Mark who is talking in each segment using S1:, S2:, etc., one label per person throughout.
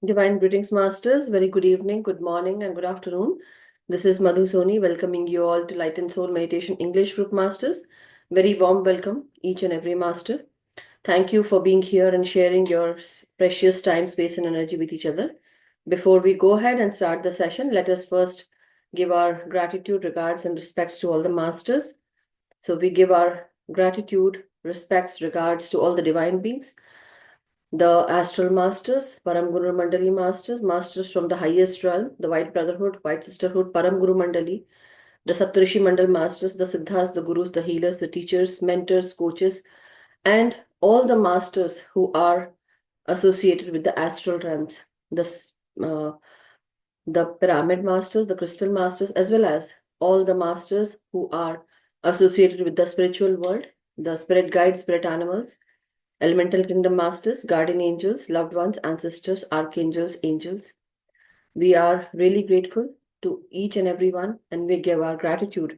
S1: Divine greetings, Masters. Very good evening, good morning, and good afternoon. This is Madhu Soni welcoming you all to Light and Soul Meditation English Group Masters. Very warm welcome, each and every Master. Thank you for being here and sharing your precious time, space, and energy with each other. Before we go ahead and start the session, let us first give our gratitude, regards, and respects to all the Masters. So we give our gratitude, respects, regards to all the divine beings, the astral masters, Param Guru Mandali masters, masters from the highest realm, the White Brotherhood, White Sisterhood, Param Guru Mandali, the Saptarishi Mandal masters, the Siddhas, the Gurus, the healers, the teachers, mentors, coaches, and all the masters who are associated with the astral realms, uh, the pyramid masters, the crystal masters, as well as all the masters who are associated with the spiritual world, the spirit guides, spirit animals, elemental kingdom masters, guardian angels, loved ones, ancestors, archangels, angels. We are really grateful to each and every one, and we give our gratitude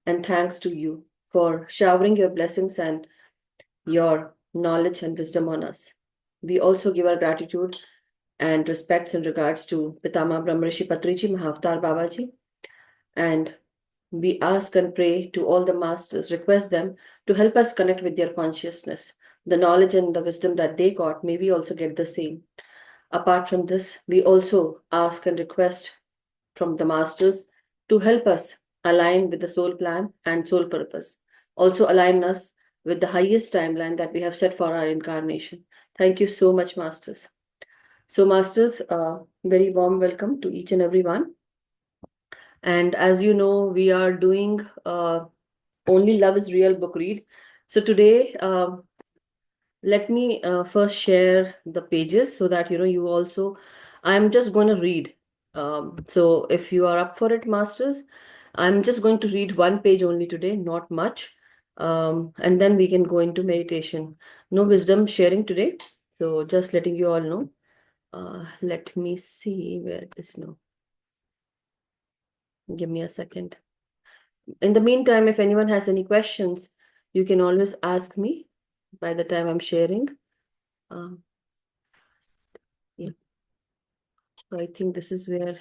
S1: and thanks to you for showering your blessings and your knowledge and wisdom on us. We also give our gratitude and respects in regards to Pitama Brahmarishi Patriji Mahavtar Babaji, and we ask and pray to all the masters, request them to help us connect with their consciousness. The knowledge and the wisdom that they got, may we also get the same. Apart from this, we also ask and request from the masters to help us align with the soul plan and soul purpose. Also align us with the highest timeline that we have set for our incarnation. Thank you so much, masters. So, masters, very warm welcome to each and every one. And as you know, we are doing Only Love is Real book read. So today, let me first share the pages so that you also. I'm just going to read. So if you are up for it, masters, I'm just going to read one page only today, not much. And then we can go into meditation. No wisdom sharing today. So just letting you all know. Let me see where it is now. Give me a second. In the meantime, if anyone has any questions, you can always ask me by the time I'm sharing. Um, yeah, so I think this is where,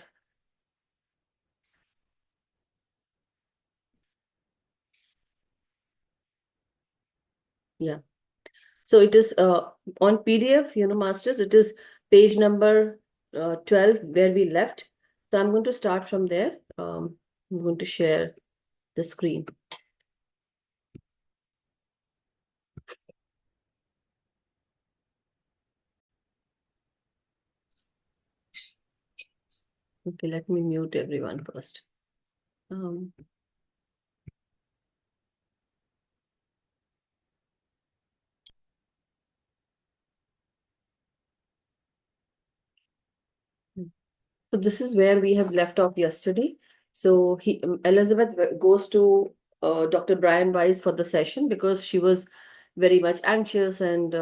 S1: yeah. So it is on PDF, masters, it is page number 12 where we left. So I'm going to start from there. I'm going to share the screen. Okay, let me mute everyone first. Um, So this is where we have left off yesterday. So Elizabeth goes to Dr. Brian Weiss for the session because she was very much anxious and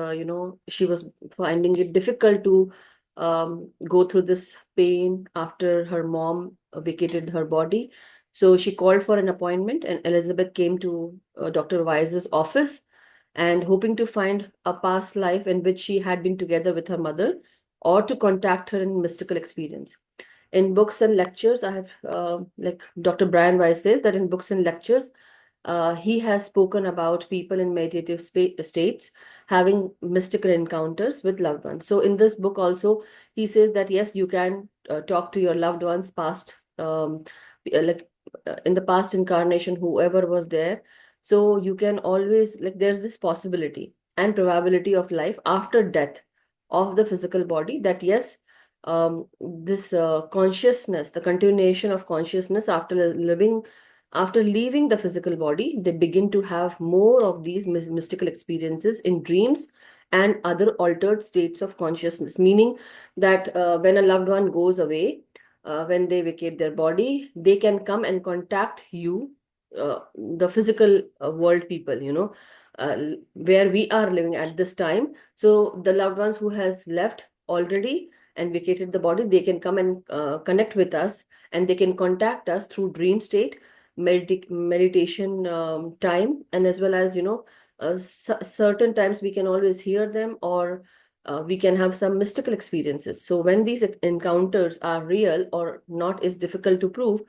S1: she was finding it difficult to go through this pain after her mom vacated her body. So she called for an appointment, and Elizabeth came to Dr. Weiss's office and hoping to find a past life in which she had been together with her mother or to contact her in mystical experience. In books and lectures, I have, like Dr. Brian Weiss says, that in books and lectures, he has spoken about people in meditative states having mystical encounters with loved ones. So in this book also, he says that yes, you can talk to your loved ones past, like in the past incarnation, whoever was there. So you can always, like, there's this possibility and probability of life after death of the physical body, that yes, this consciousness, the continuation of consciousness after leaving the physical body, they begin to have more of these mystical experiences in dreams and other altered states of consciousness, meaning that when a loved one goes away, when they vacate their body, they can come and contact you, the physical world people, where we are living at this time. So the loved ones who has left already and vacated the body, they can come and connect with us, and they can contact us through dream state, meditation time, and as well as certain times we can always hear them, or we can have some mystical experiences. So when these encounters are real or not is difficult to prove.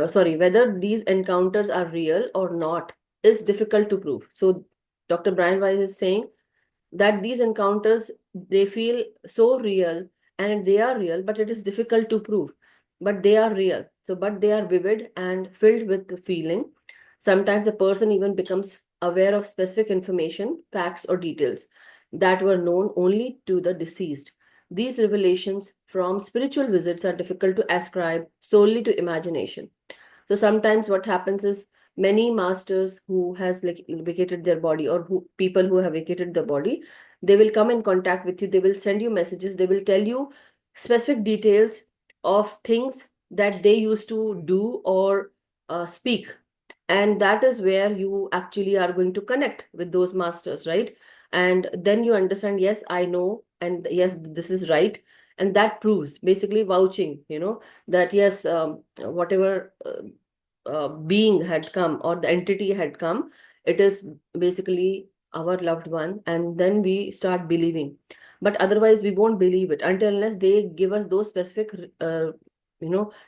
S1: Sorry, whether these encounters are real or not is difficult to prove. So Dr. Brian Weiss is saying that these encounters, they feel so real, and they are real, but it is difficult to prove, but they are real. So but they are vivid and filled with the feeling. Sometimes the person even becomes aware of specific information, facts, or details that were known only to the deceased. These revelations from spiritual visits are difficult to ascribe solely to imagination. So sometimes what happens is, many masters who has like vacated their body, or who people who have vacated the body, they will come in contact with you, they will send you messages, they will tell you specific details of things that they used to do or speak. And that is where you actually are going to connect with those masters, right? And then you understand, yes, I know, and yes, this is right. And that proves, basically vouching, that yes, whatever being had come, or the entity had come, it is basically our loved one, and then we start believing. But otherwise we won't believe it until unless they give us those specific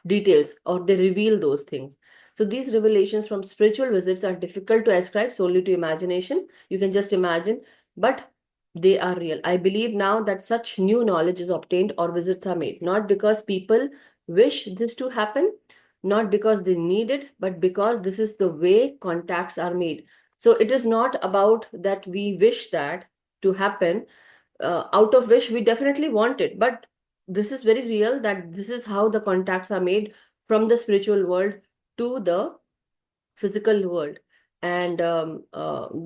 S1: details, or they reveal those things. So these revelations from spiritual visits are difficult to ascribe solely to imagination. You can just imagine, but they are real. I believe now that such new knowledge is obtained or visits are made, not because people wish this to happen, not because they need it, but because this is the way contacts are made. So it is not about that we wish that to happen, out of wish we definitely want it, but this is very real, that this is how the contacts are made from the spiritual world to the physical world. And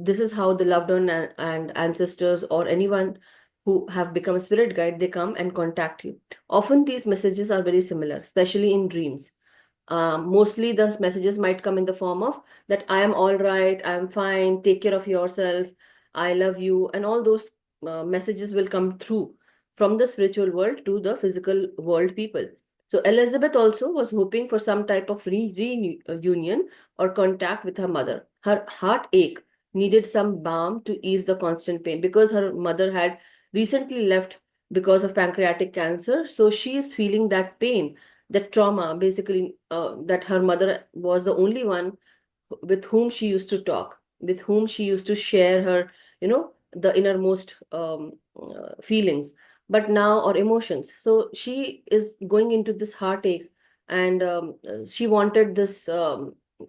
S1: this is how the loved one and ancestors, or anyone who have become a spirit guide, they come and contact you. Often these messages are very similar, especially in dreams. Mostly the messages might come in the form of that I am all right, I am fine, take care of yourself, I love you, and all those messages will come through from the spiritual world to the physical world people. So Elizabeth also was hoping for some type of reunion or contact with her mother. Her heartache needed some balm to ease the constant pain, because her mother had recently left because of pancreatic cancer. So she is feeling that pain, that trauma, basically, that her mother was the only one with whom she used to talk, with whom she used to share her, the innermost feelings, but now, or emotions. So she is going into this heartache, and she wanted this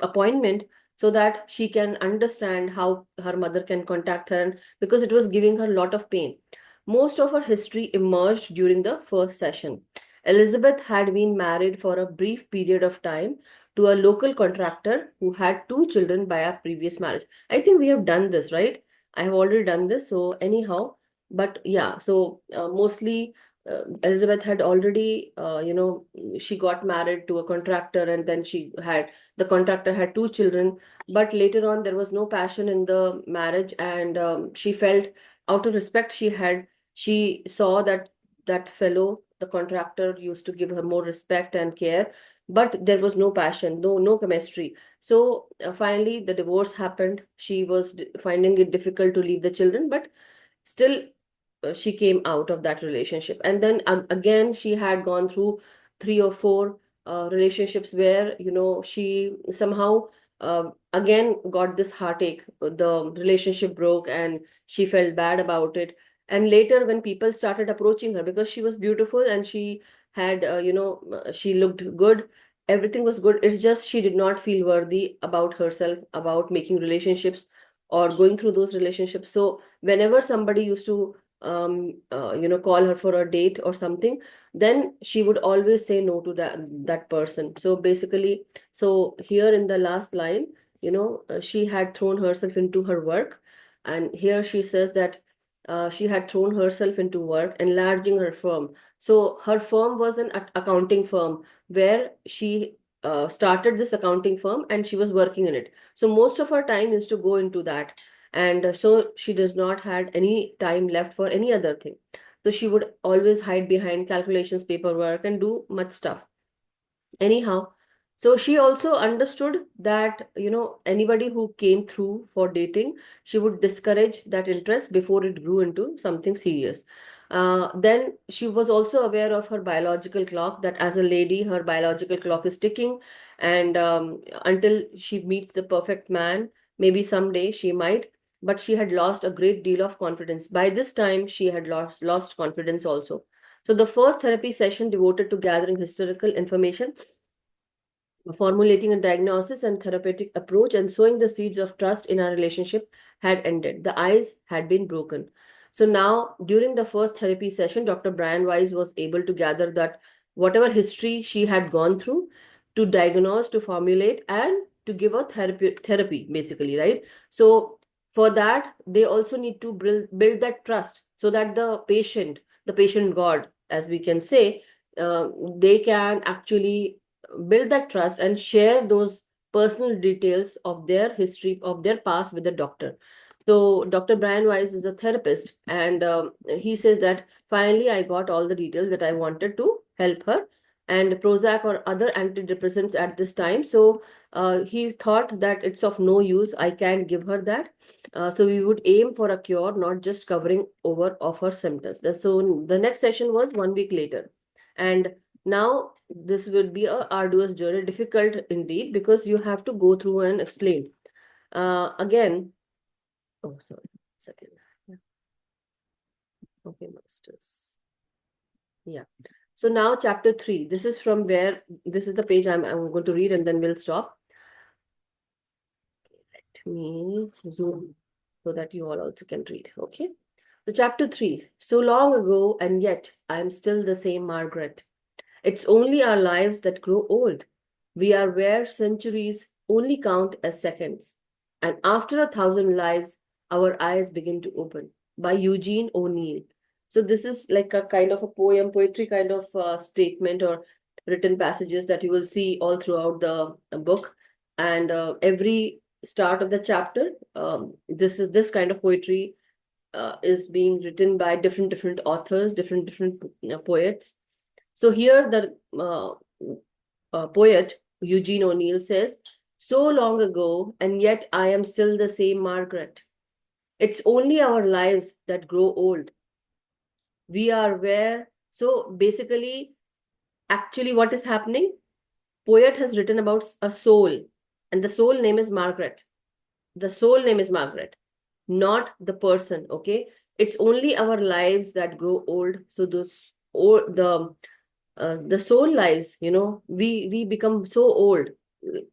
S1: appointment so that she can understand how her mother can contact her, and because it was giving her a lot of pain. Most of her history emerged during the first session. Elizabeth had been married for a brief period of time to a local contractor who had two children by a previous marriage. I think we have done this, right? I have already done this. So, anyhow, but yeah, so mostly Elizabeth had already, she got married to a contractor, and then the contractor had two children. But later on, there was no passion in the marriage, and she felt, out of respect she saw that the contractor used to give her more respect and care, but there was no passion, no chemistry. So finally the divorce happened. She was finding it difficult to leave the children, but still she came out of that relationship. And then again, she had gone through three or four relationships where, she somehow again got this heartache. The relationship broke, and she felt bad about it. And later, when people started approaching her, because she was beautiful and she had, she looked good, everything was good. It's just she did not feel worthy about herself, about making relationships or going through those relationships. So whenever somebody used to call her for a date or something, then she would always say no to that person. So basically, so here in the last line, she had thrown herself into her work, and here she says that she had thrown herself into work, enlarging her firm. So her firm was an accounting firm, where she started this accounting firm, and she was working in it. So most of her time is to go into that, and so she does not had any time left for any other thing. So she would always hide behind calculations, paperwork, and do much stuff. Anyhow, So she also understood that, anybody who came through for dating, she would discourage that interest before it grew into something serious. Then she was also aware of her biological clock, that as a lady, her biological clock is ticking, and until she meets the perfect man, maybe someday she might, but she had lost a great deal of confidence. By this time, she had lost confidence also. So the first therapy session devoted to gathering historical information, formulating a diagnosis and therapeutic approach, and sowing the seeds of trust in our relationship had ended. The ice had been broken. So now, during the first therapy session, Dr. Brian Weiss was able to gather that whatever history she had gone through, to diagnose, to formulate, and to give a therapy, basically, right? So for that, they also need to build that trust, so that the patient God, as we can say, they can actually build that trust and share those personal details of their history, of their past, with the doctor. So Dr. Brian Weiss is a therapist, and he says that finally I got all the details that I wanted to help her, and Prozac or other antidepressants at this time. So he thought that it's of no use. I can't give her that. So we would aim for a cure, not just covering over of her symptoms. So the next session was 1 week later, and now this will be a arduous journey, difficult indeed, because you have to go through and explain. Again, oh, sorry, second. Yeah. Okay, masters. Yeah. So now chapter 3. This is from where, this is the page I'm going to read, and then we'll stop. Let me zoom so that you all also can read. Okay. So chapter 3. So long ago, and yet I'm still the same Margaret. It's only our lives that grow old. We are where centuries only count as seconds. And after 1,000 lives, our eyes begin to open. By Eugene O'Neill. So this is like a kind of a poetry kind of statement or written passages that you will see all throughout the book. And every start of the chapter, this kind of poetry is being written by different authors, different poets. So here the poet Eugene O'Neill says, "So long ago, and yet I am still the same Margaret. It's only our lives that grow old. We are where." So basically, actually, what is happening? Poet has written about a soul, and the soul name is Margaret. The soul name is Margaret, not the person. Okay, it's only our lives that grow old. So those old the soul lives, we become so old.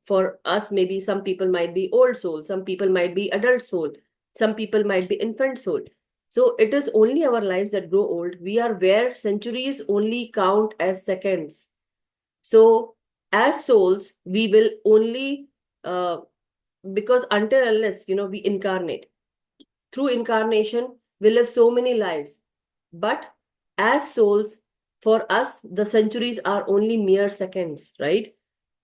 S1: For us, maybe some people might be old soul, some people might be adult soul, some people might be infant soul. So it is only our lives that grow old. We are where centuries only count as seconds. So as souls, we will only because until unless we incarnate, through incarnation we live so many lives, but as souls, for us the centuries are only mere seconds, right?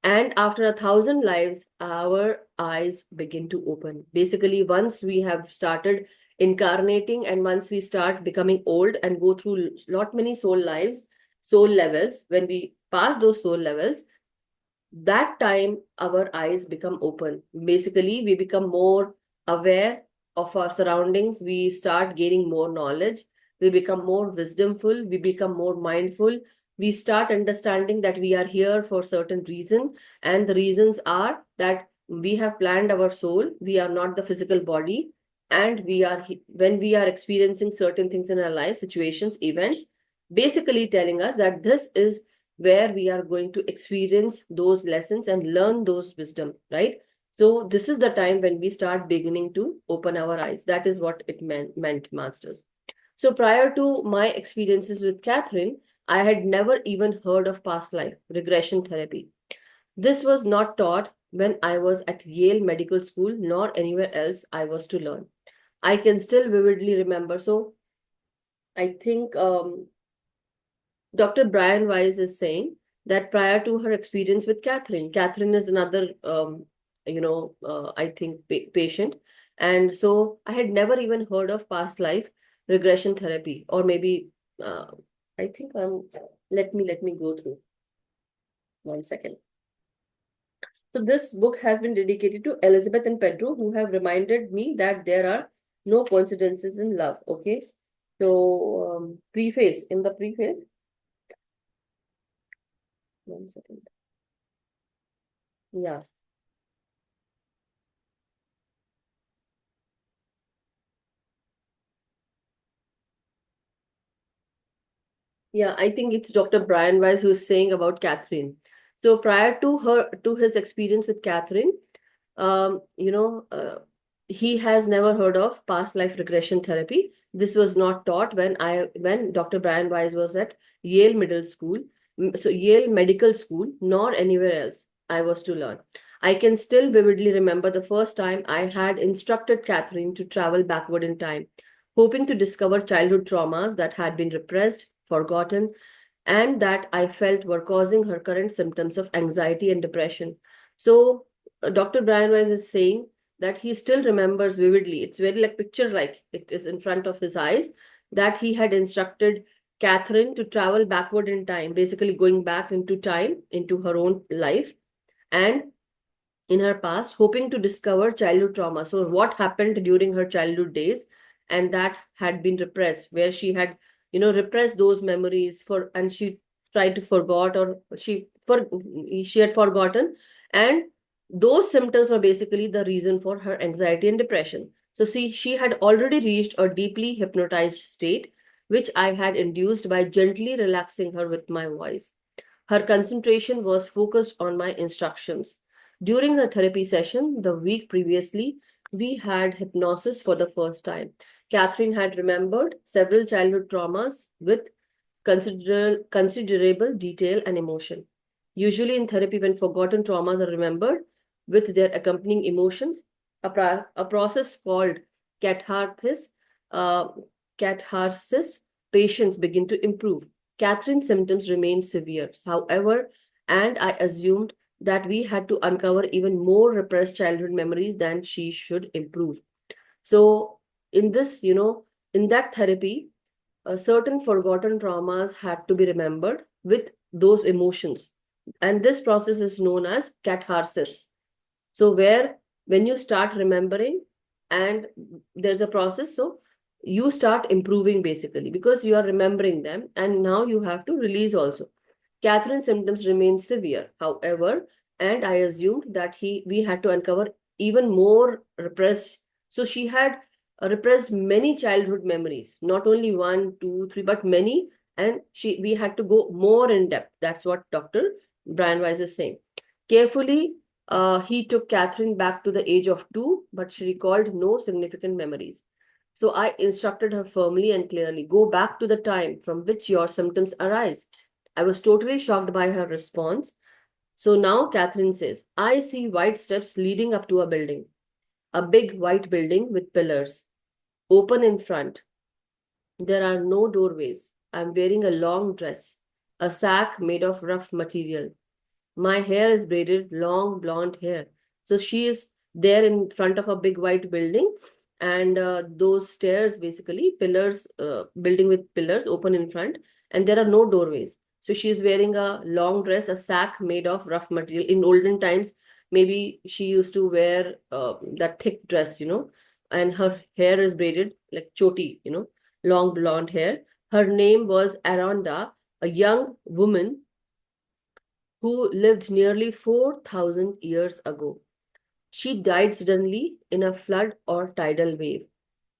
S1: And after 1,000 lives, our eyes begin to open. Basically, once we have started incarnating, and once we start becoming old and go through lot many soul lives, soul levels, when we pass those soul levels, that time our eyes become open. Basically, we become more aware of our surroundings. We start gaining more knowledge. We become more wisdomful. We become more mindful. We start understanding that we are here for certain reason, and the reasons are that we have planned our soul. We are not the physical body, and when we are experiencing certain things in our life, situations, events, basically telling us that this is where we are going to experience those lessons and learn those wisdom, right? So this is the time when we start beginning to open our eyes. That is what it meant, masters. So prior to my experiences with Catherine, I had never even heard of past life regression therapy. This was not taught when I was at Yale Medical School, nor anywhere else I was to learn. I can still vividly remember. So I think Dr. Brian Weiss is saying that prior to her experience with Catherine, Catherine is another, I think patient. And so I had never even heard of past life regression therapy, or maybe, uh, I think let me go through 1 second. So this book has been dedicated to Elizabeth and Pedro, who have reminded me that there are no coincidences in love. Okay. So preface, in the preface, one second. Yeah. Yeah, I think it's Dr. Brian Weiss who's saying about Catherine. So prior to his experience with Catherine, you know, he has never heard of past life regression therapy. This was not taught when Dr. Brian Weiss was at Yale Middle School, so Yale Medical School, nor anywhere else I was to learn. I can still vividly remember the first time I had instructed Catherine to travel backward in time, hoping to discover childhood traumas that had been repressed, forgotten, and that I felt were causing her current symptoms of anxiety and depression. So, Dr. Brian Weiss is saying that he still remembers vividly. It's very like picture like it is in front of his eyes that he had instructed Catherine to travel backward in time, basically going back into time, into her own life and in her past, hoping to discover childhood trauma. So, what happened during her childhood days, and that had been repressed, where she had, repressed those memories and she tried to forgot, or she had forgotten, and those symptoms were basically the reason for her anxiety and depression. So, see, she had already reached a deeply hypnotized state, which I had induced by gently relaxing her with my voice. Her concentration was focused on my instructions. During her therapy session the week previously, we had hypnosis for the first time. Catherine had remembered several childhood traumas with considerable detail and emotion. Usually in therapy, when forgotten traumas are remembered with their accompanying emotions, a process called catharsis, uh, catharsis, patients begin to improve. Catherine's symptoms remained severe, however, and I assumed that we had to uncover even more repressed childhood memories than she should improve. So, in this, in that therapy, certain forgotten traumas had to be remembered with those emotions. And this process is known as catharsis. So, where when you start remembering and there's a process, so you start improving basically because you are remembering them and now you have to release also. Catherine's symptoms remained severe, however, and I assumed that we had to uncover even more repressed. So she had repressed many childhood memories, not only one, two, three, but many, and we had to go more in depth. That's what Dr. Brian Weiss is saying. Carefully, he took Catherine back to the age of 2, but she recalled no significant memories. So I instructed her firmly and clearly, go back to the time from which your symptoms arise. I was totally shocked by her response. So now Catherine says, I see white steps leading up to a building, a big white building with pillars, open in front. There are no doorways. I'm wearing a long dress, a sack made of rough material. My hair is braided, long blonde hair. So she is there in front of a big white building, and those stairs, basically, pillars, building with pillars open in front, and there are no doorways. So she is wearing a long dress, a sack made of rough material. In olden times, maybe she used to wear that thick dress, and her hair is braided like choti, long blonde hair. Her name was Aranda, a young woman who lived nearly 4,000 years ago. She died suddenly in a flood or tidal wave,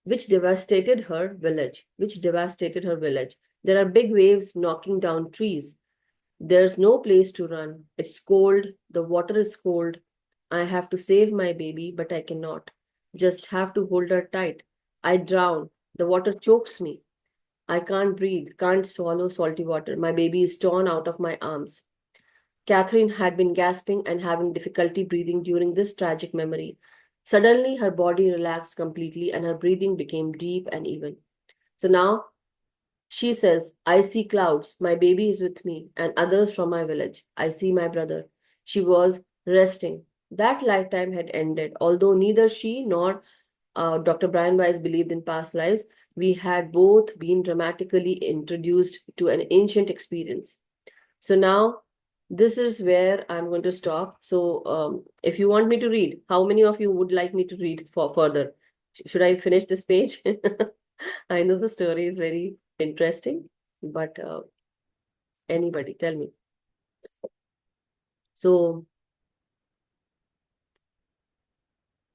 S1: which devastated her village. There are big waves knocking down trees. There's no place to run. It's cold. The water is cold. I have to save my baby, but I cannot. Just have to hold her tight. I drown. The water chokes me. I can't breathe, can't swallow salty water. My baby is torn out of my arms. Catherine had been gasping and having difficulty breathing during this tragic memory. Suddenly, her body relaxed completely and her breathing became deep and even. So now she says, I see clouds. My baby is with me and others from my village. I see my brother. She was resting. That lifetime had ended. Although neither she nor Dr. Brian Weiss believed in past lives, we had both been dramatically introduced to an ancient experience. So now this is where I'm going to stop. So if you want me to read, how many of you would like me to read for further? Should I finish this page? I know the story is very interesting, but anybody, tell me. So,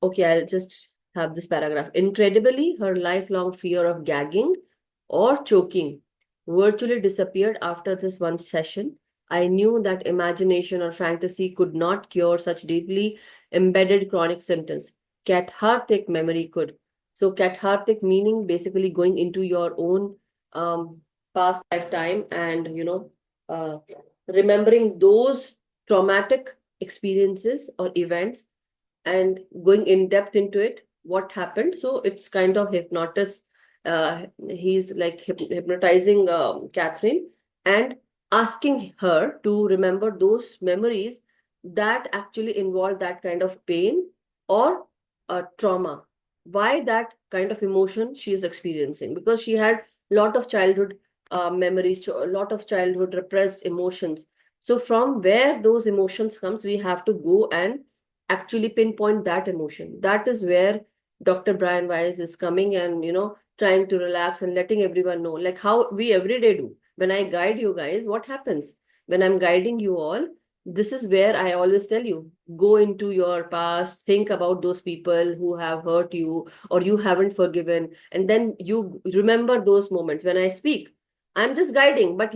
S1: okay, I'll just have this paragraph. Incredibly, her lifelong fear of gagging or choking virtually disappeared after this one session. I knew that imagination or fantasy could not cure such deeply embedded chronic symptoms. Cathartic memory could. So, cathartic meaning basically going into your own past lifetime and, remembering those traumatic experiences or events and going in depth into it, what happened. So it's kind of hypnotist. He's like hypnotizing Catherine and asking her to remember those memories that actually involve that kind of pain or trauma. Why that kind of emotion she is experiencing? Because she had a lot of childhood memories, a lot of childhood repressed emotions. So from where those emotions comes, we have to go and actually pinpoint that emotion. That is where Dr. Brian Weiss is coming and, trying to relax and letting everyone know, like how we every day do. When I guide you guys, what happens? When I'm guiding you all, this is where I always tell you, go into your past, think about those people who have hurt you or you haven't forgiven, and then you remember those moments. When I speak, I'm just guiding, but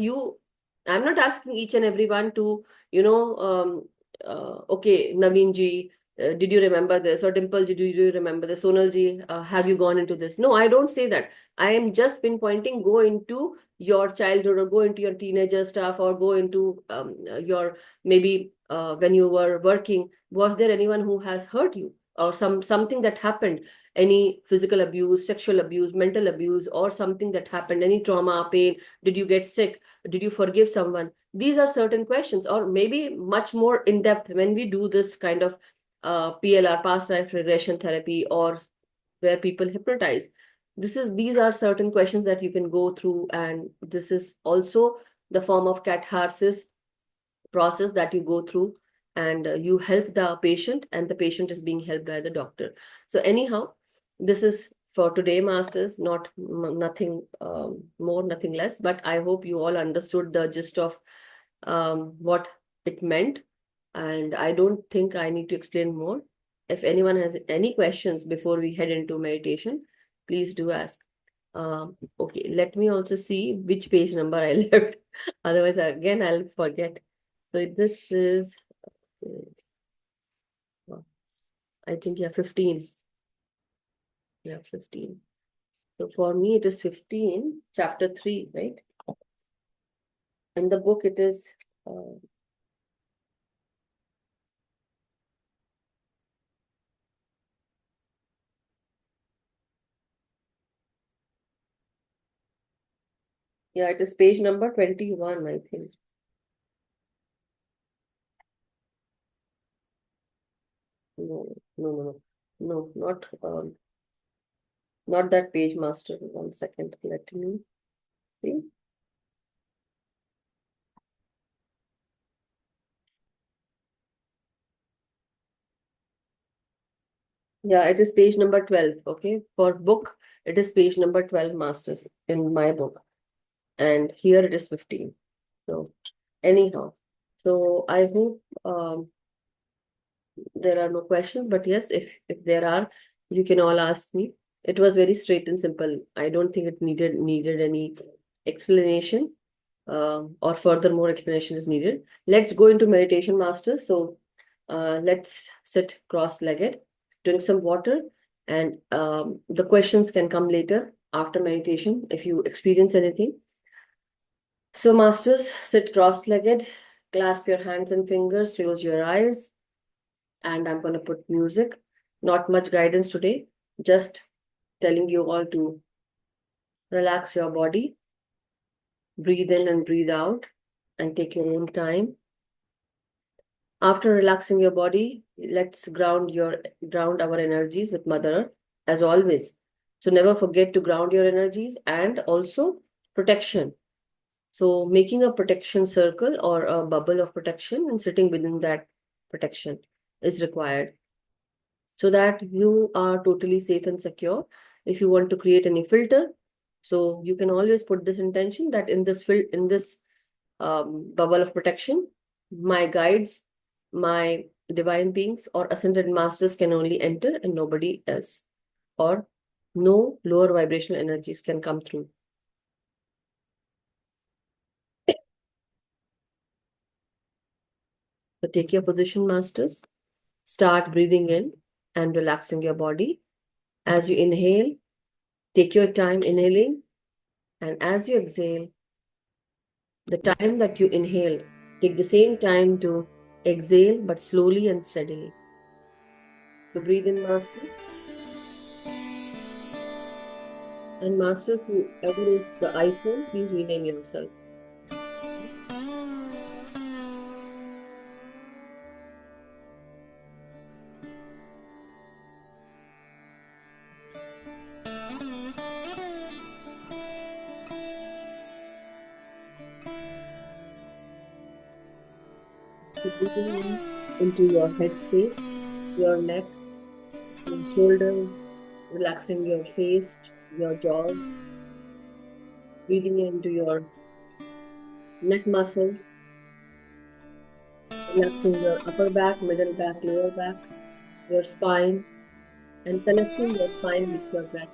S1: I'm not asking each and everyone to, okay, Naveen ji, did you remember this? Or Dimple ji, do you remember this? Sonal ji, have you gone into this? No, I don't say that. I am just pinpointing, go into your childhood or go into your teenager stuff or go into your maybe when you were working, was there anyone who has hurt you? Or something that happened, any physical abuse, sexual abuse, mental abuse, or something that happened, any trauma, pain, did you get sick? Did you forgive someone? These are certain questions, or maybe much more in depth when we do this kind of PLR, past life regression therapy, or where people hypnotize. These are certain questions that you can go through, and this is also the form of catharsis process that you go through, and you help the patient, and the patient is being helped by the doctor. So anyhow, this is for today, masters, not nothing more, nothing less, but I hope you all understood the gist of what it meant, and I don't think I need to explain more. If anyone has any questions before we head into meditation, please do ask. Okay, let me also see which page number I left. Otherwise, again, I'll forget. So this is, I think, yeah, 15. Yeah, 15. So for me, it is 15, chapter 3, right? In the book, it is, uh, yeah, it is page number 21, I think. No, no, no, no. No, not that page, master. 1 second, let me see. Yeah, it is page number 12. Okay. For book, it is page number 12, masters, in my book. And here it is 15. So anyhow, so I hope there are no questions, but yes, if there are, you can all ask me. It was very straight and simple. I don't think it needed any explanation, or further more explanation is needed. Let's go into meditation, master. So let's sit cross-legged, drink some water, and the questions can come later after meditation if you experience anything. So, masters, sit cross-legged, clasp your hands and fingers, close your eyes, and I'm going to put music. Not much guidance today, just telling you all to relax your body, breathe in and breathe out, and take your own time. After relaxing your body, let's ground our energies with Mother Earth, as always. So never forget to ground your energies, and also protection. So making a protection circle or a bubble of protection and sitting within that protection is required so that you are totally safe and secure. If you want to create any filter, so you can always put this intention that in this bubble of protection, my guides, my divine beings or ascended masters can only enter and nobody else, or no lower vibrational energies can come through. So take your position, masters. Start breathing in and relaxing your body. As you inhale, take your time inhaling, and as you exhale, the time that you inhale, take the same time to exhale, but slowly and steadily. So breathe in, masters. And masters, whoever is the iPhone, please rename yourself. So breathing in into your head space, your neck, your shoulders, relaxing your face, your jaws, breathing into your neck muscles, relaxing your upper back, middle back, lower back, your spine, and connecting your spine with your breath.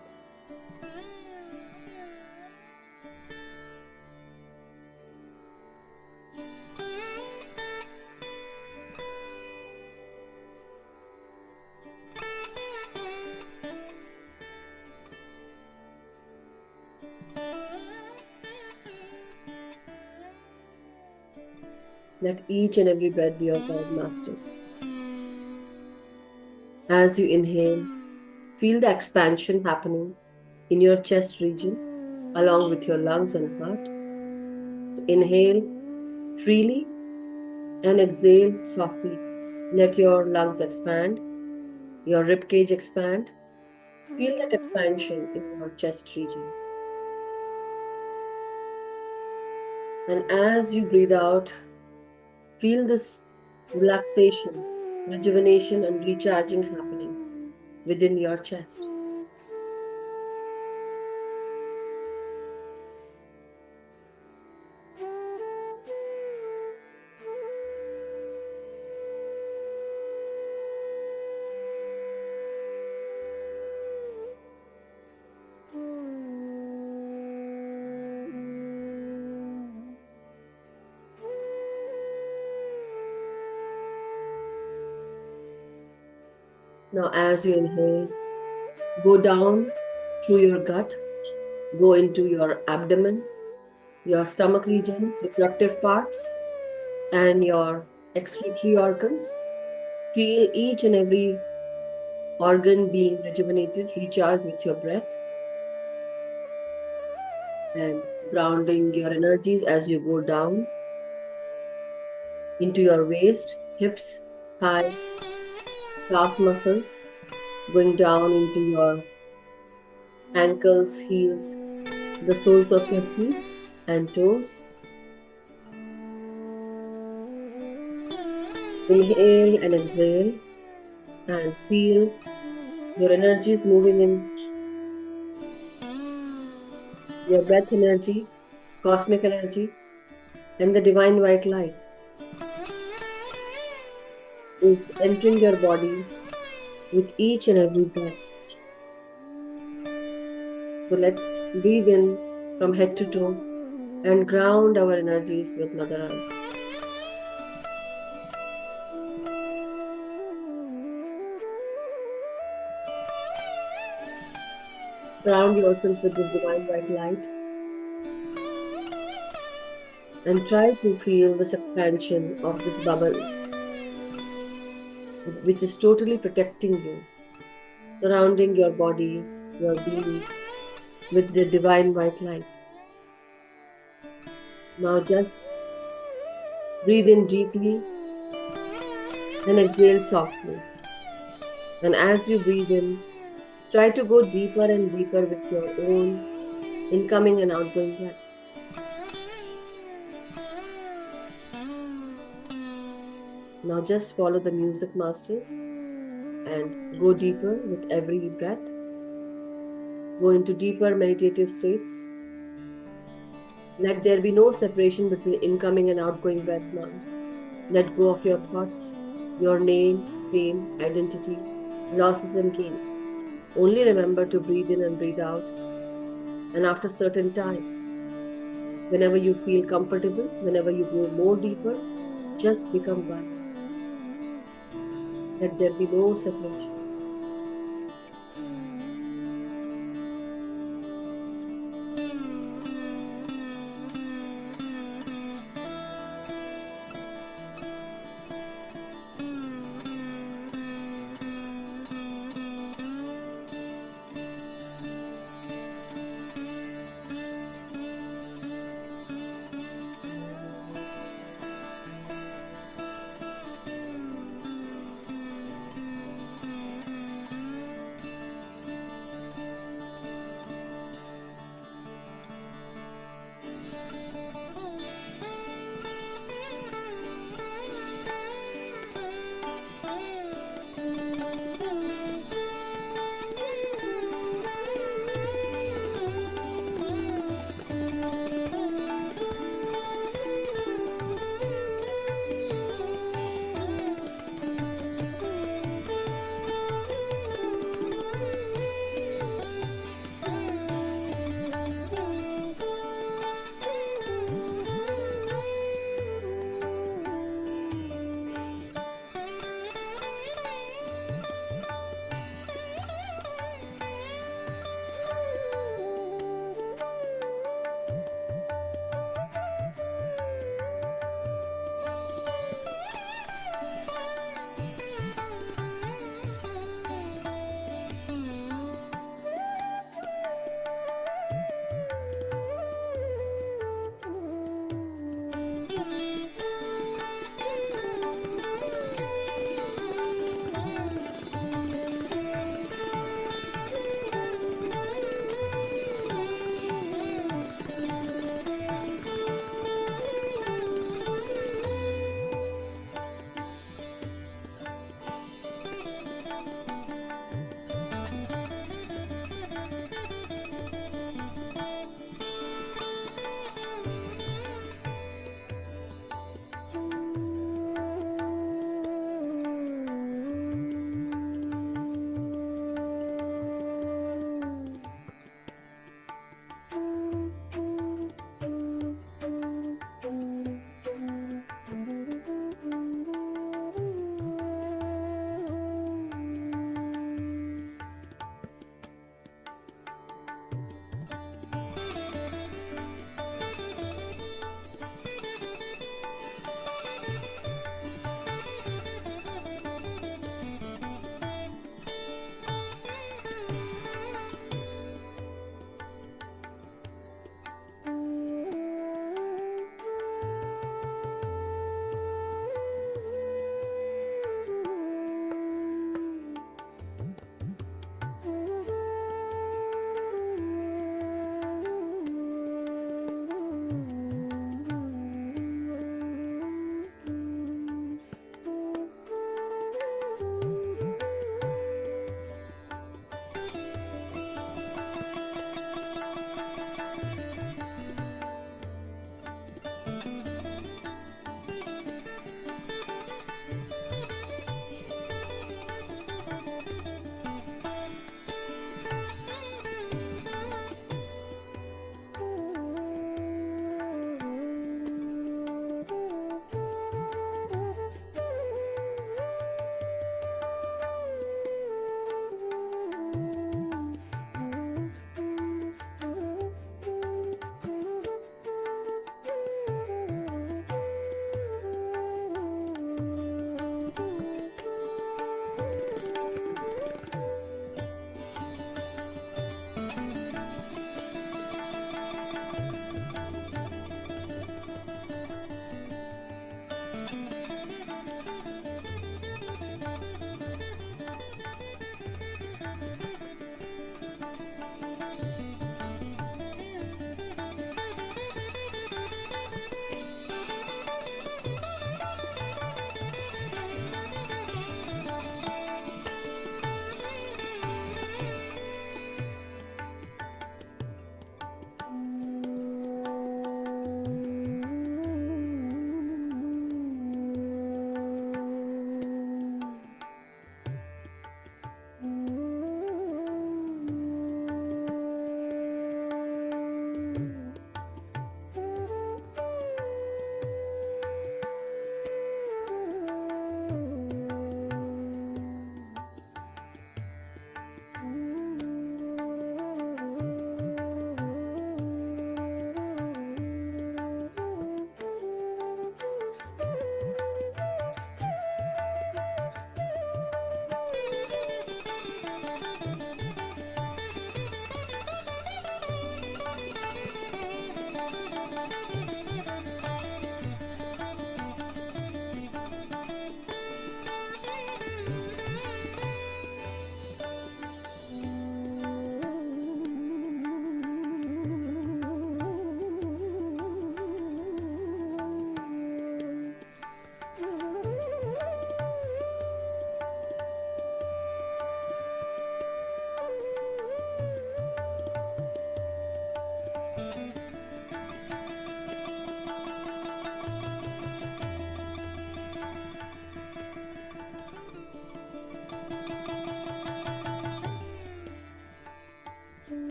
S1: Let each and every breath be your guide, masters. As you inhale, feel the expansion happening in your chest region along with your lungs and heart. So inhale freely and exhale softly. Let your lungs expand, your rib cage expand. Feel that expansion in your chest region. And as you breathe out, feel this relaxation, rejuvenation, and recharging happening within your chest. Now, as you inhale, go down through your gut, go into your abdomen, your stomach region, reproductive parts, and your excretory organs. Feel each and every organ being rejuvenated, recharged with your breath, and grounding your energies as you go down into your waist, hips, thigh, calf muscles, going down into your ankles, heels, the soles of your feet and toes. Inhale and exhale and feel your energies moving in, your breath energy, cosmic energy, and the divine white light is entering your body with each and every breath. So let's breathe in from head to toe and ground our energies with Mother Earth. Surround yourself with this divine white light and try to feel this expansion of this bubble, which is totally protecting you, surrounding your body, your being with the divine white light. Now just breathe in deeply and exhale softly. And as you breathe in, try to go deeper and deeper with your own incoming and outgoing breath. Now just follow the music, masters, and go deeper with every breath. Go into deeper meditative states. Let there be no separation between incoming and outgoing breath now. Let go of your thoughts, your name, fame, identity, losses and gains. Only remember to breathe in and breathe out. And after certain time, whenever you feel comfortable, whenever you go more deeper, just become one. Let there be no separation.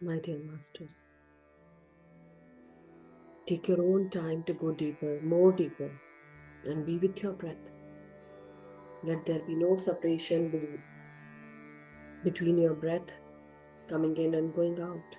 S1: My dear masters, take your own time to go deeper, more deeper, and be with your breath. Let there be no separation between your breath coming in and going out.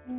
S1: My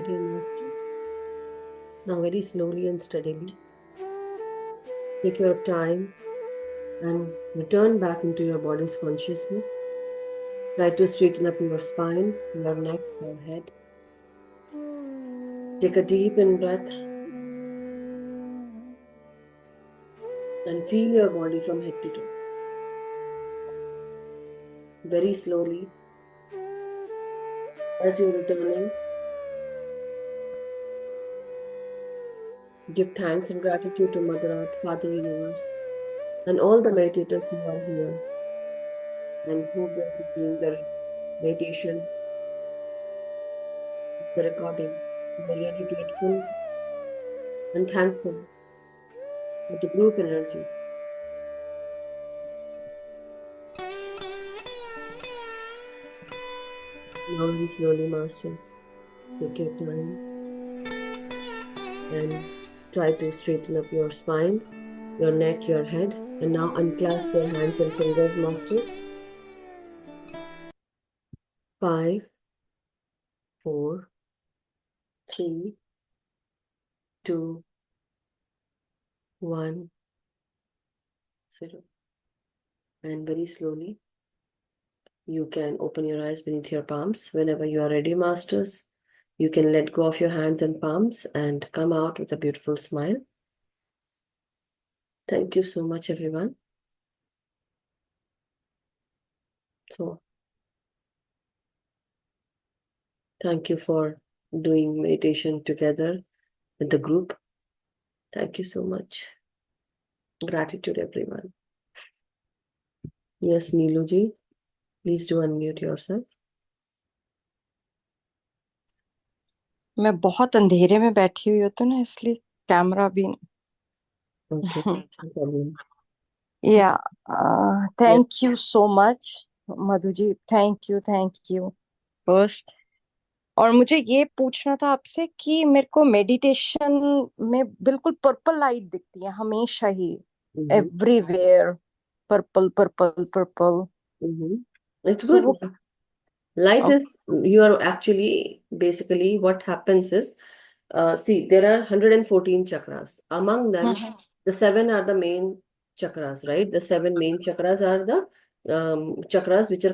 S1: dear masters, now very slowly and steadily, take your time and return back into your body's consciousness. Try to straighten up your spine, your neck, your head. Take a deep in breath and feel your body from head to toe. Very slowly, as you're returning, give thanks and gratitude to Mother Earth, Father Universe, and all the meditators who are here and who will be doing the meditation, the recording. We are really grateful and thankful for the group energies. Now very slowly, masters, take your time and try to straighten up your spine, your neck, your head, and now unclasp your hands and fingers, masters. 5, 4, 3, 2, 1, 0. And very slowly, you can open your eyes beneath your palms. Whenever you are ready, masters, you can let go of your hands and palms and come out with a beautiful smile. Thank you so much, everyone. So, thank you for doing meditation together with the group. Thank you so much. Gratitude, everyone. Yes, Neeluji, please do unmute yourself.
S2: मैं बहुत अंधेरे में बैठी हुई होती हूँ ना, इसलिए कैमरा भी
S1: Okay, no problem.
S2: या
S1: Yes.
S2: Thank you so much Madhu ji, thank you first. और मुझे ये पूछना था आपसे कि मेरे को मेडिटेशन में बिल्कुल पर्पल लाइट दिखती है हमेशा ही,
S1: Mm-hmm.
S2: Everywhere, purple purple purple.
S1: Mm-hmm. It's
S2: so
S1: good.
S2: वो
S1: Light is, you are actually, basically, what happens is, see, there are 114 chakras. Among them, the 7 are the main chakras, right? The 7 main chakras are the chakras which are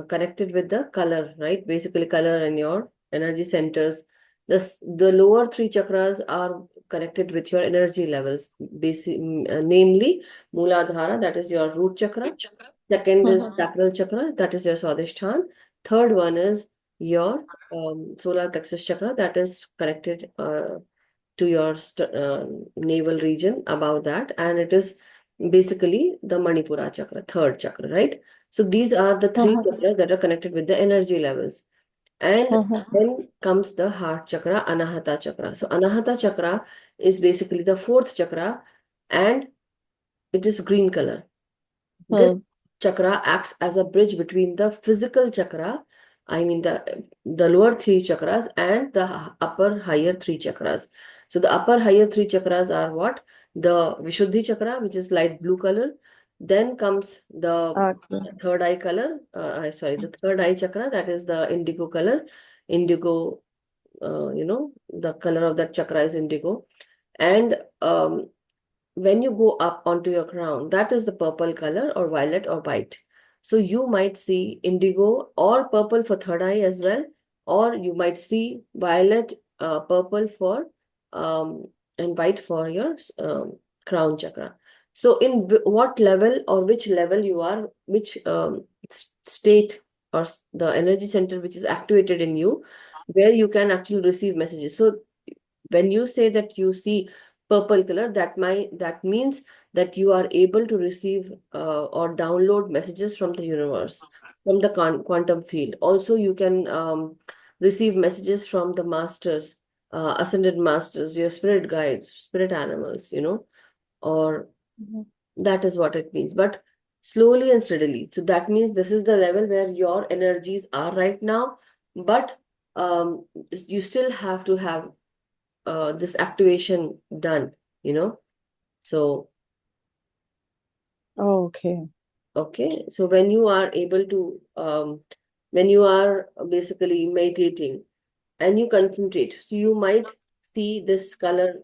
S1: connected with the color, right? Basically, color and your energy centers. The lower 3 chakras are connected with your energy levels, namely Mooladhara, that is your root chakra. Second is sacral chakra, that is your Swadhisthana. Third one is your solar plexus chakra, that is connected to your navel region above that, and it is basically the Manipura chakra, third chakra, right? So these are the 3 chakras that are connected with the energy levels. And then comes the heart chakra, Anahata chakra. So Anahata chakra is basically the 4th chakra, and it is green color. This chakra acts as a bridge between the physical chakra, I mean the lower 3 chakras, and the upper higher 3 chakras. So the upper higher 3 chakras are what? The Vishuddhi chakra, which is light blue color. Then comes the third eye color, the third eye chakra, that is the indigo color. Indigo, the color of that chakra is indigo. And when you go up onto your crown, that is the purple color or violet or white. So you might see indigo or purple for third eye as well, or you might see violet, purple for and white for your crown chakra. So in what level or which level you are, which state or the energy center which is activated in you, where you can actually receive messages. So when you say that you see purple color, that means that you are able to receive or download messages from the universe, from the quantum field. Also, you can receive messages from the masters, ascended masters, your spirit guides, spirit animals, or that is what it means. But slowly and steadily. So that means this is the level where your energies are right now, but you still have to have this activation done, So,
S2: okay.
S1: okay. So when you are able to, when you are basically meditating and you concentrate, so you might see this color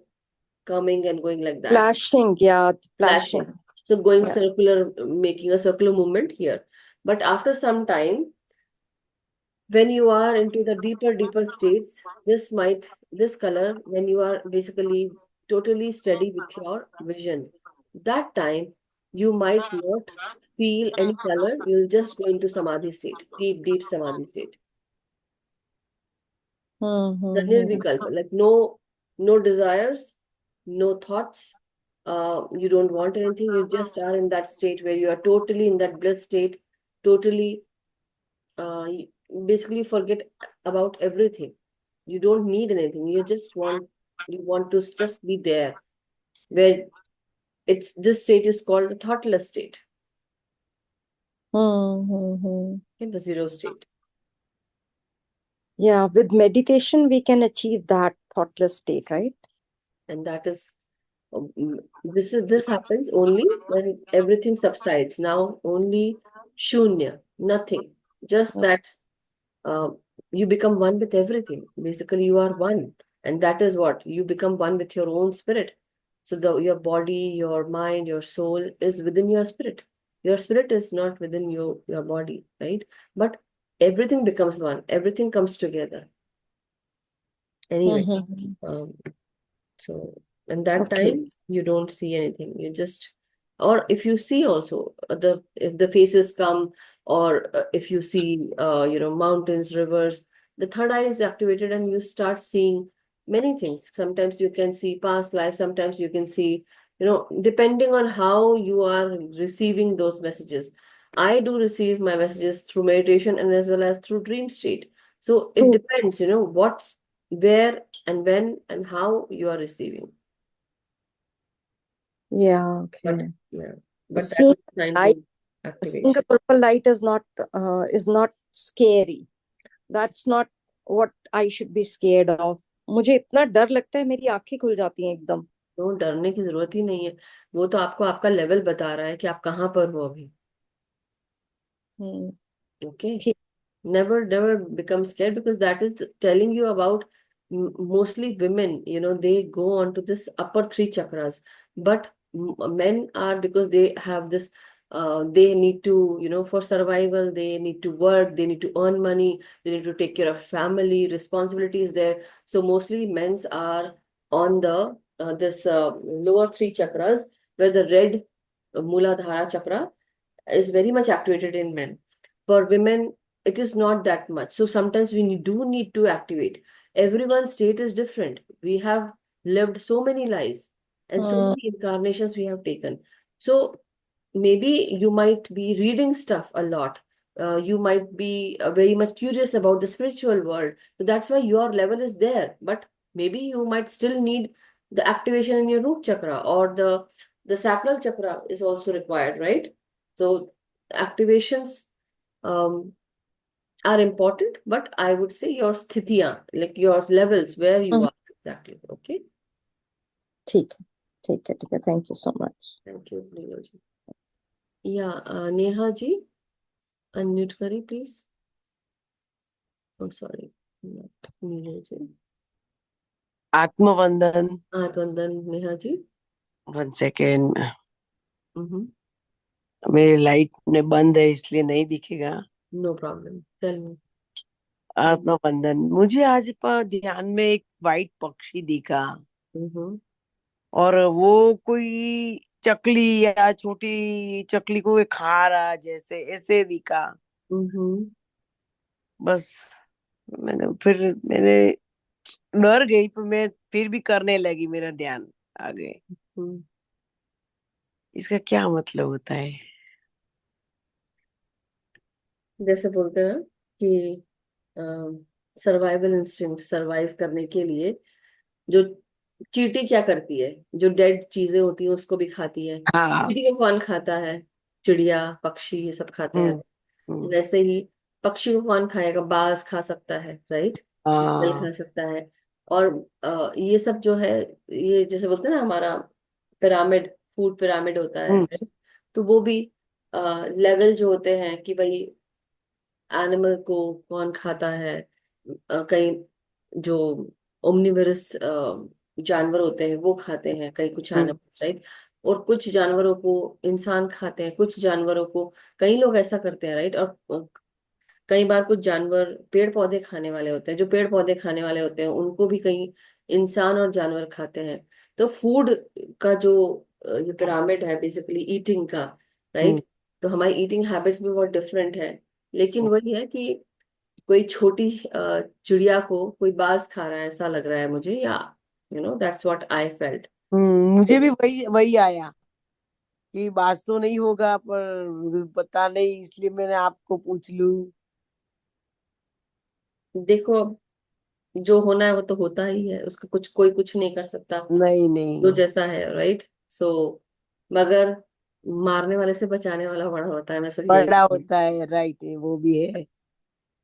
S1: coming and going like that,
S2: Flashing, yeah,
S1: flashing.
S2: flashing.
S1: So going
S2: Yeah.
S1: circular, making a circular movement here. But after some time, when you are into the deeper states, this color, when you are basically totally steady with your vision, that time you might not feel any color. You'll just go into samadhi state, deep samadhi state. The nirvikalpa, like no desires, no thoughts. You don't want anything. You just are in that state where you are totally in that bliss state, totally you basically forget about everything. You don't need anything. You want to just be there, where this state is called the thoughtless state, in the zero state.
S2: Yeah, with meditation, we can achieve that thoughtless state, right?
S1: And that is this happens only when everything subsides. Now only shunya, nothing. Just that uh, you become one with everything. Basically, you are one. and that is what you become one with your own spirit. So your body, your mind, your soul is within your spirit. Your spirit is not within your body, right? But everything becomes one. Everything comes together. Anyway,
S2: Mm-hmm.
S1: um, so in that
S2: Okay.
S1: time you don't see anything. You just, or if you see also the if the faces come, or if you see mountains, rivers, the third eye is activated and you start seeing many things. Sometimes you can see past life, sometimes you can see, depending on how you are receiving those messages. I do receive my messages through meditation and as well as through dream state. So it
S2: Mm.
S1: depends, what's where and when and how you are receiving.
S2: Yeah,
S1: But
S2: okay.
S1: yeah, but that
S2: Seeing
S1: is assigned
S2: light,
S1: to
S2: seeing a
S1: activation.
S2: purple light is not scary. That's not what I should be scared of. मुझे इतना डर लगता है, मेरी आंखें खुल जाती हैं एकदम.
S1: तो डरने की जरूरत ही नहीं है। वो तो आपको आपका लेवल बता रहा है कि आप कहाँ पर हो अभी।
S2: हम्म.
S1: ओके।
S2: ठीक.
S1: Never become scared, because that is telling you about mostly women, they go on to this upper three chakras. But men are, because they have this, they need to, for survival, they need to work, they need to earn money, they need to take care of family responsibilities there. So mostly men's are on the this lower three chakras, where the red Muladhara chakra is very much activated in men. For women, it is not that much. So sometimes we do need to activate. Everyone's state is different. We have lived so many lives and so
S2: hmm.
S1: many incarnations we have taken. So maybe you might be reading stuff a lot. You might be very much curious about the spiritual world. So that's why your level is there. But maybe you might still need the activation in your root chakra, or the sacral chakra is also required, right? So activations um, are important, but I would say your sthitiya, like your levels where you
S2: hmm.
S1: are exactly. Okay.
S2: ठीक है, ठीक है, ठीक है. Thank you so much.
S1: Thank you, Neha ji. Yeah, Neha ji, unmute kari, please. Oh, sorry. Not Neha ji.
S3: आत्मवंदन.
S1: Atwandan, Neha ji.
S3: 1 second.
S1: Mm-hmm.
S3: मेरी light ने बंद है इसलिए नहीं दिखेगा.
S1: No problem. Tell me.
S3: आत्मवंदन. मुझे आज ध्यान में एक वाइट पक्षी दिखा,
S1: Mm-hmm.
S3: और वो कोई चकली या छोटी चकली को ये खा रहा जैसे ऐसे दिखा.
S1: Mm-hmm.
S3: बस मैंने डर गई, पर मैं फिर भी करने लगी, मेरा ध्यान आगे.
S1: Mm-hmm.
S3: इसका क्या मतलब होता है?
S1: जैसे बोलते हैं कि सर्वाइवल इंस्टिंक्ट, सर्वाइव करने के लिए जो चींटी क्या करती है, जो डेड चीजें होती हैं उसको भी खाती है।
S3: हाँ.
S1: चींटी को कौन खाता है? चिड़िया, पक्षी, ये सब खाते हैं।
S3: हम्म. हम्म.
S1: वैसे ही पक्षी को कौन खाएगा? बाज खा सकता है, राइट? जल
S3: हाँ.
S1: खा सकता है। और ये सब जो है, ये जैसे बोलते हैं ना, हमारा पिरामिड, फूड पिरामिड होता है,
S3: हम्म.
S1: right? तो वो भी लेवल जो होते हैं कि भाई एनिमल को कौन खाता है। कई जो ओमनिवरस जानवर होते हैं वो खाते हैं, कई कुछ
S3: हम्म.
S1: Animals, right? और कुछ जानवरों को इंसान खाते हैं, कुछ जानवरों को, कई लोग ऐसा करते हैं, राइट? और कई बार कुछ जानवर पेड़ पौधे खाने वाले होते हैं, जो पेड़ पौधे खाने वाले होते हैं उनको भी कई इंसान और जानवर खाते हैं। तो फूड का जो ये पिरामिड है बेसिकली ईटिंग का,
S3: हम्म.
S1: राइट? तो हमारी ईटिंग हैबिट्स भी बहुत डिफरेंट है। लेकिन वही है कि कोई छोटी चिड़िया को कोई बाज खा रहा है ऐसा लग रहा है मुझे, या दैट्स व्हाट आई फेल्ट।
S3: मुझे भी वही वही आया कि बात तो नहीं होगा, पर पता नहीं, इसलिए मैंने आपको पूछ लूं.
S1: देखो, अब जो होना है वो तो होता ही है, उसका कुछ कोई कुछ नहीं कर सकता।
S3: नहीं
S1: जो
S3: नहीं.
S1: जैसा है, राइट? सो मगर मारने वाले से बचाने वाला बड़ा होता है, मैं सब यही।
S3: बड़ा होता है, राइट है, वो भी है.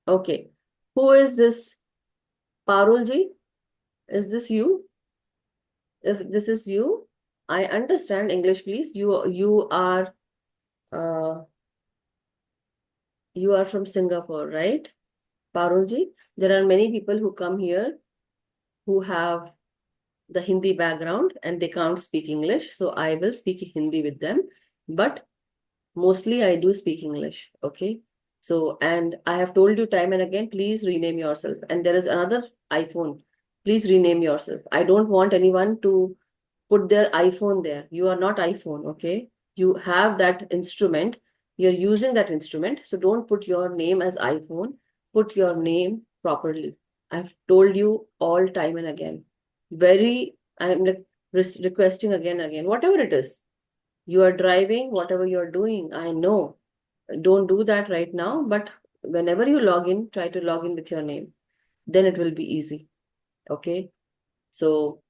S1: Okay. Who is this? Parul ji, is this you? If this is you, I understand English please. You are you are from Singapore, right? Parul ji, there are many people who come here who have the Hindi background and they can't speak English. So I will speak Hindi with them. But mostly I do speak English. Okay. So, and I have told you time and again, please rename yourself. And there is another iPhone. Please rename yourself. I don't want anyone to put their iPhone there. You are not iPhone, okay? You have that instrument. You're using that instrument. So don't put your name as iPhone. Put your name properly. I've told you all time and again. I'm like requesting again and again. Whatever it is, you are driving, whatever you're doing, I know. Don't do that right now, but whenever you log in, try to log in with your name. Then it will be easy. Okay. So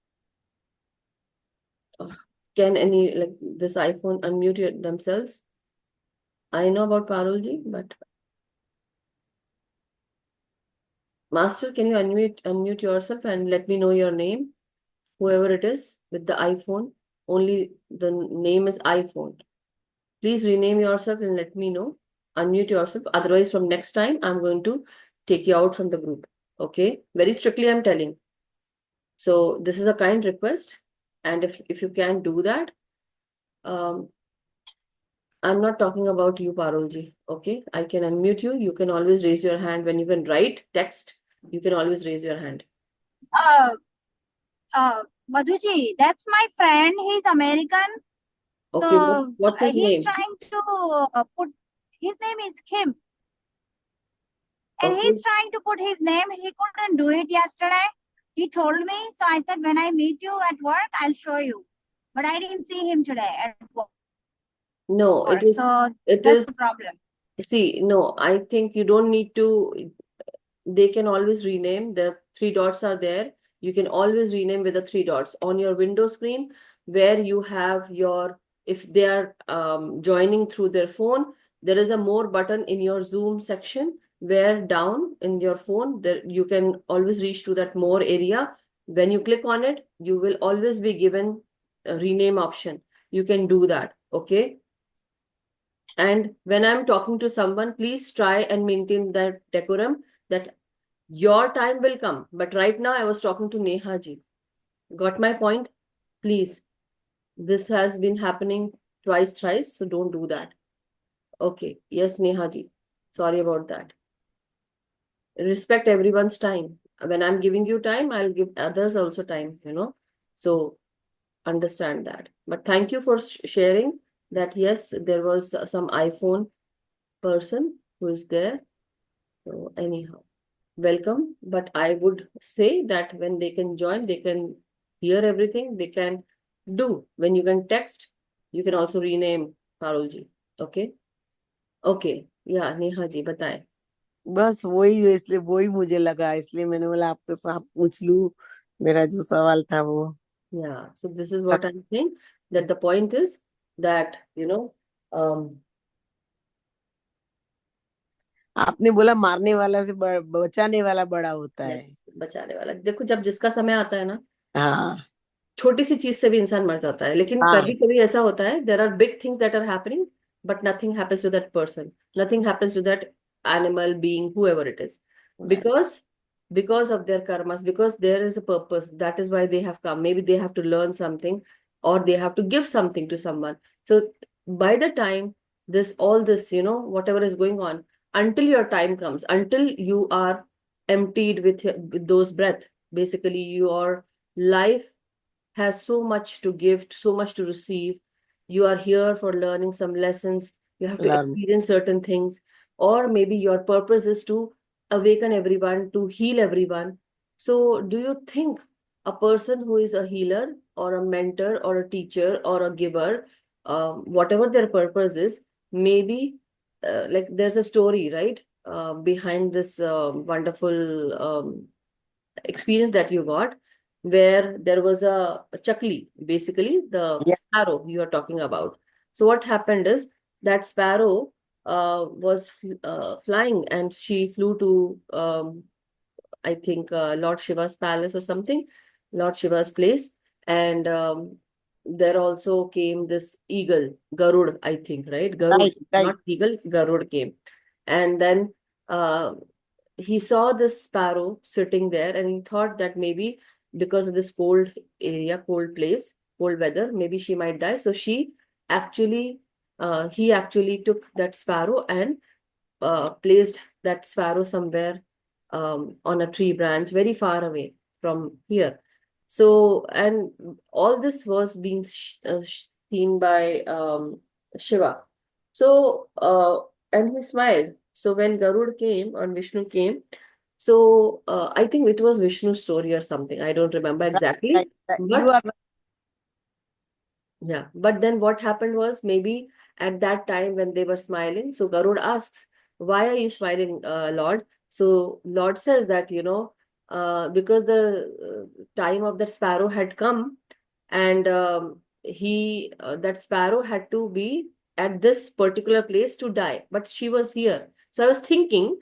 S1: can any like this iPhone unmute themselves? I know about Parulji, but Master, can you unmute yourself and let me know your name? Whoever it is with the iPhone, only the name is iPhone. Please rename yourself and let me know. Unmute yourself. Otherwise, from next time, I'm going to take you out from the group. Okay? Very strictly, I'm telling. So this is a kind request. And if you can do that, I'm not talking about you, Parulji. Okay? I can unmute you. You can always raise your hand. When you can write text, you can always raise your hand.
S4: Uh, Madhuji, that's my friend. He's American.
S1: Okay,
S4: So
S1: what's his
S4: he's
S1: name?
S4: trying to put his name is Kim. And
S1: Okay.
S4: he's trying to put his name. He couldn't do it yesterday. He told me. So I said, when I meet you at work, I'll show you. But I didn't see him today at work.
S1: No,
S4: So
S1: it
S4: that's
S1: is,
S4: the problem.
S1: see, no, I think you don't need to, they can always rename. The three dots are there. You can always rename with the three dots on your window screen where you have your, if they are joining through their phone, there is a more button in your Zoom section where down in your phone, there you can always reach to that more area. When you click on it, you will always be given a rename option. You can do that. Okay. And when I'm talking to someone, please try and maintain that decorum that your time will come. But right now, I was talking to Neha ji. Got my point? Please. This has been happening twice, thrice, so don't do that. Okay. Yes, Neha ji. Sorry about that. Respect everyone's time. When I'm giving you time, I'll give others also time, So understand that. But thank you for sharing that. Yes, there was some iPhone person who is there. So anyhow, welcome. But I would say that when they can join, they can hear everything, they can do. When you can text, you can also rename Parul ji. Okay? Okay. Yeah, Neha ji, बताएं.
S3: बस वही, इसलिए वही मुझे लगा, इसलिए मैंने बोला आपके आप पूछ लूं, मेरा जो सवाल था वो.
S1: Yeah. So this is what I'm saying, that the point is that,
S3: आपने बोला मारने वाला से बचाने वाला बड़ा होता
S1: yes,
S3: है.
S1: बचाने वाला. देखो, जब जिसका समय आता है ना,
S3: हाँ
S1: छोटी सी चीज से भी इंसान मर जाता है. लेकिन
S3: हाँ.
S1: कभी कभी ऐसा होता है, there are big things that are happening, but nothing happens to that person, nothing happens to that animal, being, whoever it is, because of their karmas, because there is a purpose. That is why they have come. Maybe they have to learn something, or they have to give something to someone. So by the time all this, whatever is going on, until your time comes, until you are emptied with those breath, basically your life has so much to give, so much to receive. You are here for learning some lessons. You have to
S3: Learn.
S1: experience certain things. Or maybe your purpose is to awaken everyone, to heal everyone. So, do you think a person who is a healer or a mentor or a teacher or a giver, whatever their purpose is, maybe like there's a story, right? Behind this wonderful experience that you got, where there was a chakli, basically the
S3: Yeah.
S1: sparrow you are talking about. So what happened is that sparrow was flying, and she flew to I think Lord Shiva's palace or something, Lord Shiva's place, and there also came this eagle, Garud, I think, right? Garud,
S3: Right.
S1: not eagle, Garud came, and then uh, he saw this sparrow sitting there, and he thought that maybe because of this cold area, cold place, cold weather, maybe she might die. So he actually took that sparrow and placed that sparrow somewhere on a tree branch very far away from here. So, and all this was being seen by Shiva. So, and he smiled. So when Garud came, or Vishnu came, so I think it was Vishnu's story or something. I don't remember
S3: Right,
S1: exactly.
S3: you
S1: But
S3: are right.
S1: yeah, but then what happened was, maybe at that time when they were smiling, so Garud asks, "Why are you smiling, Lord?" So Lord says that, because the time of that sparrow had come, and that sparrow had to be at this particular place to die, but she was here. So I was thinking,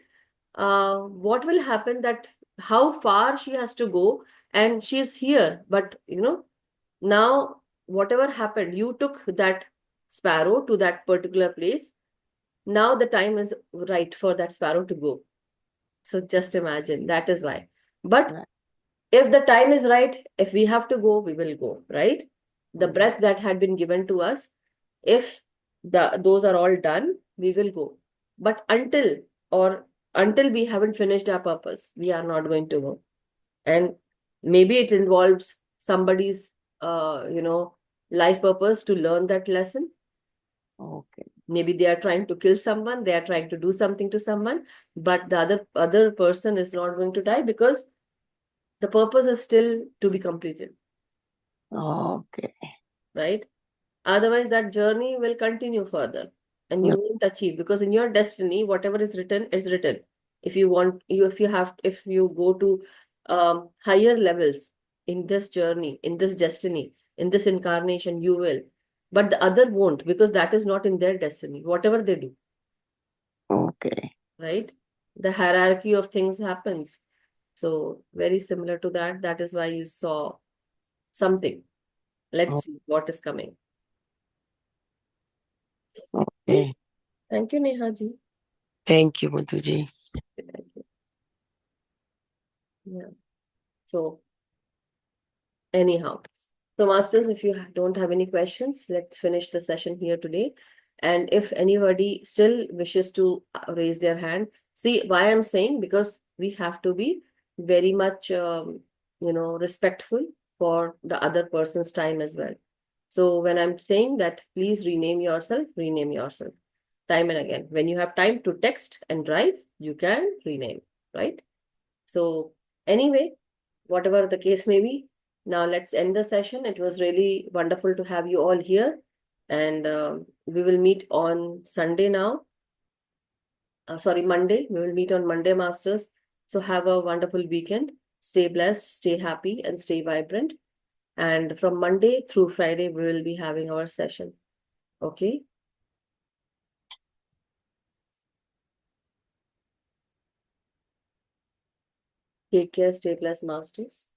S1: what will happen, that how far she has to go, and she's here, but now whatever happened, you took that sparrow to that particular place. Now the time is right for that sparrow to go. So just imagine, that is why. But
S3: Right.
S1: if the time is right, if we have to go, we will go, right? The
S3: Mhm.
S1: breath that had been given to us, if those are all done, we will go. But until we haven't finished our purpose, we are not going to go. And maybe it involves somebody's life purpose to learn that lesson.
S3: Okay.
S1: Maybe they are trying to kill someone, they are trying to do something to someone, but the other person is not going to die, because the purpose is still to be completed,
S3: Okay.
S1: right? Otherwise that journey will continue further, and you won't achieve, because in your destiny, whatever is written is written. If you want, if you go to higher levels in this journey, in this destiny, in this incarnation, you will. But the other won't, because that is not in their destiny, whatever they do,
S3: Okay.
S1: right? The hierarchy of things happens. So very similar to that. That is why you saw something. Let's see what is coming.
S3: Okay.
S1: Thank you, Neha ji.
S3: Thank you, Madhu ji.
S1: Thank you. Yeah. So anyhow, so masters, if you don't have any questions, let's finish the session here today. And if anybody still wishes to raise their hand, see why I'm saying, because we have to be very much, respectful for the other person's time as well. So when I'm saying that, please rename yourself time and again. When you have time to text and drive, you can rename, right? So anyway, whatever the case may be, now let's end the session. It was really wonderful to have you all here. And we will meet on Sunday now. Monday. We will meet on Monday, Masters. So have a wonderful weekend. Stay blessed, stay happy, and stay vibrant. And from Monday through Friday, we will be having our session. Okay? Take care, stay blessed, Masters.